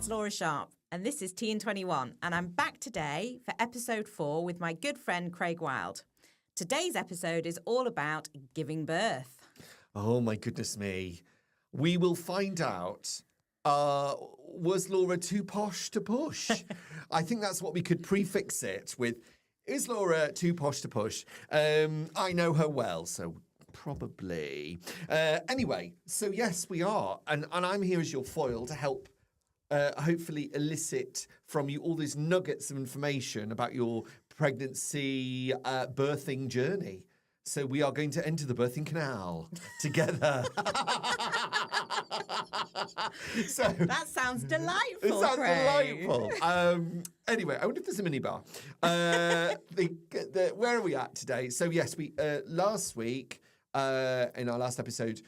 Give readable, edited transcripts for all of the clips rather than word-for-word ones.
it's Laura Sharpe, and this is Tea in 21, and I'm back today for episode 4 with my good friend Craig Wilde. Today's episode is all about giving birth. Oh, my goodness me. We will find out, was Laura too posh to push? I think that's what we could prefix it with. Is Laura too posh to push? I know her well, so probably. Anyway, so yes, we are. And I'm here as your foil to help hopefully elicit from you all these nuggets of information about your pregnancy, birthing journey. So we are going to enter the birthing canal together. So That sounds delightful. it sounds Craig. delightful. Anyway, I wonder if there's a minibar. Where are we at today? So yes, we last week in our last episode,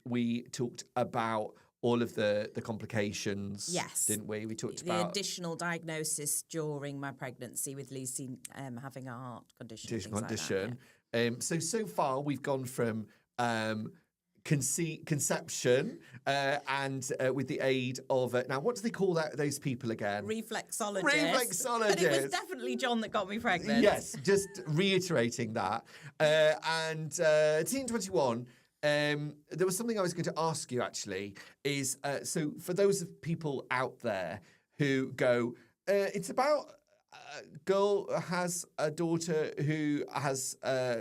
we talked about all of the complications. Yes. Didn't we? We talked The about additional diagnosis during my pregnancy with Lucy having a heart condition. things like that, yeah. So far we've gone from conception and with the aid of now what do they call those people again? Reflexologist. Reflexologist. But it was definitely John that got me pregnant. Yes, just reiterating that. And Teen21, there was something I was going to ask you actually, is so for those of people out there who go, it's about a girl has a daughter who has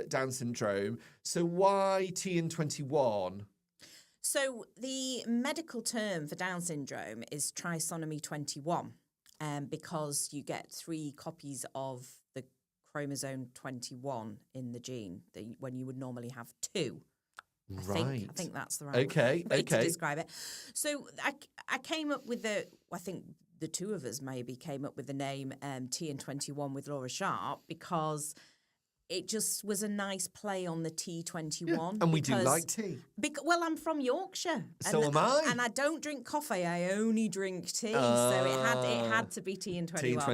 Down syndrome, so why Teen21? So the medical term for Down syndrome is trisomy 21, because you get 3 copies of the chromosome 21 in the gene when you would normally have 2. I think that's the right way to describe it. So I came up with I think the two of us maybe came up with the name Teen21 with Laura Sharpe because it just was a nice play on the T21. Yeah, and we do like tea. Well, I'm from Yorkshire. So am I. And I don't drink coffee. I only drink tea. So it had to be Teen21.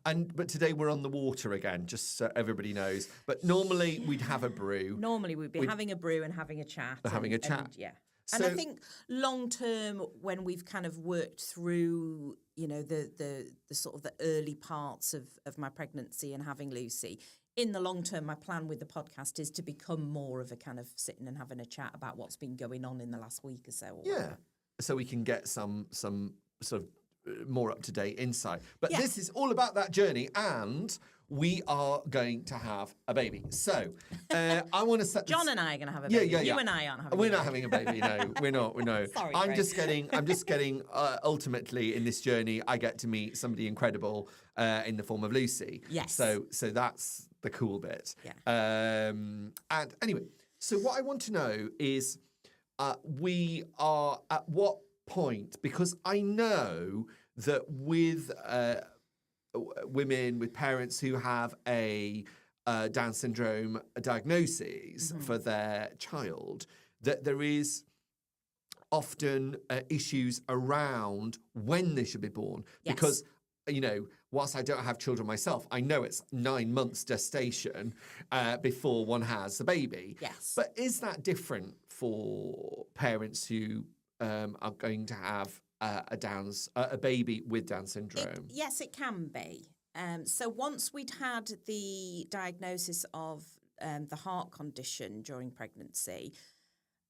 Teen21. But today we're on the water again, just so everybody knows. But normally we'd have a brew. Normally we'd be having a brew and having a chat. Yeah. And I think long term, when we've kind of worked through, the sort of the early parts of my pregnancy and having Lucy, in the long term, my plan with the podcast is to become more of a kind of sitting and having a chat about what's been going on in the last week or so. Yeah. So we can get some sort of more up-to-date insight. But this is all about that journey, and we are going to have a baby. So I want to set John and I are going to have a baby. Yeah. You and I aren't having We're a baby. not having a baby, no. We're not. Sorry, I'm Craig. just getting ultimately in this journey, I get to meet somebody incredible in the form of Lucy. Yes. So that's the cool bit. Yeah. And anyway, so what I want to know is we are at what point, because I know that with women, with parents who have a Down syndrome diagnosis for their child, that there is often issues around when they should be born. Yes. Because, whilst I don't have children myself, I know it's 9 months gestation before one has the baby. Yes. But is that different for parents who are going to have a baby with Down syndrome? Yes, it can be. So once we'd had the diagnosis of the heart condition during pregnancy,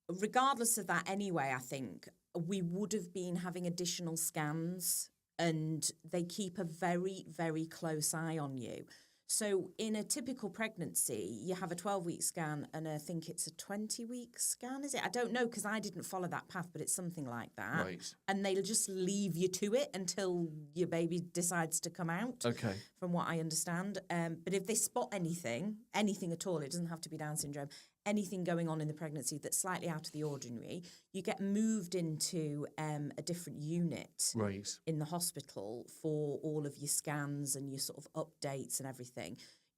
regardless of that anyway, I think we would have been having additional scans, and they keep a very, very close eye on you. So in a typical pregnancy, you have a 12-week scan, and I think it's a 20-week scan, is it? I don't know, because I didn't follow that path, but it's something like that. Right. And they'll just leave you to it until your baby decides to come out, Okay. from what I understand. But if they spot anything at all, it doesn't have to be Down syndrome, anything going on in the pregnancy that's slightly out of the ordinary, you get moved into a different unit Right. in the hospital for all of your scans and your sort of updates and everything.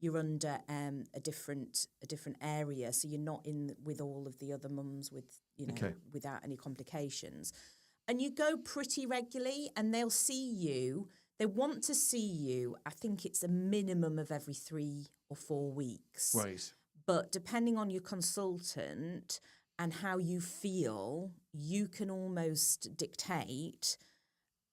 You're under a different area, so you're not in with all of the other mums with without any complications. And you go pretty regularly, and they'll see you. They want to see you. I think it's a minimum of every 3 or 4 weeks. Right. But depending on your consultant and how you feel, you can almost dictate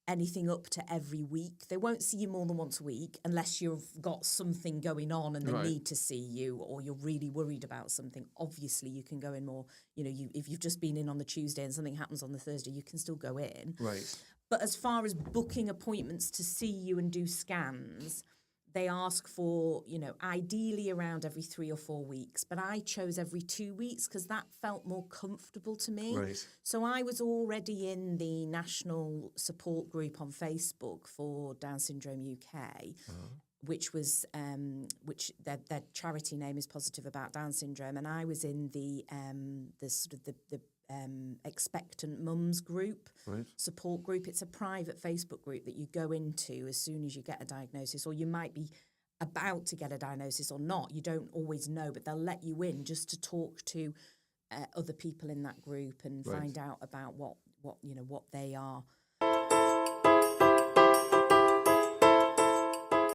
anything up to every week. They won't see you more than once a week unless you've got something going on and they need to see you, or you're really worried about something. Obviously, you can go in more. If you've just been in on the Tuesday and something happens on the Thursday, you can still go in. Right. But as far as booking appointments to see you and do scans, they ask for, ideally around every 3 or 4 weeks. But I chose every 2 weeks because that felt more comfortable to me. Right. So I was already in the national support group on Facebook for Down Syndrome UK, which was their charity name is Positive About Down Syndrome, and I was in the expectant mums group, support group. It's a private Facebook group that you go into as soon as you get a diagnosis, or you might be about to get a diagnosis or not. You don't always know, but they'll let you in just to talk to other people in that group and find out about what they are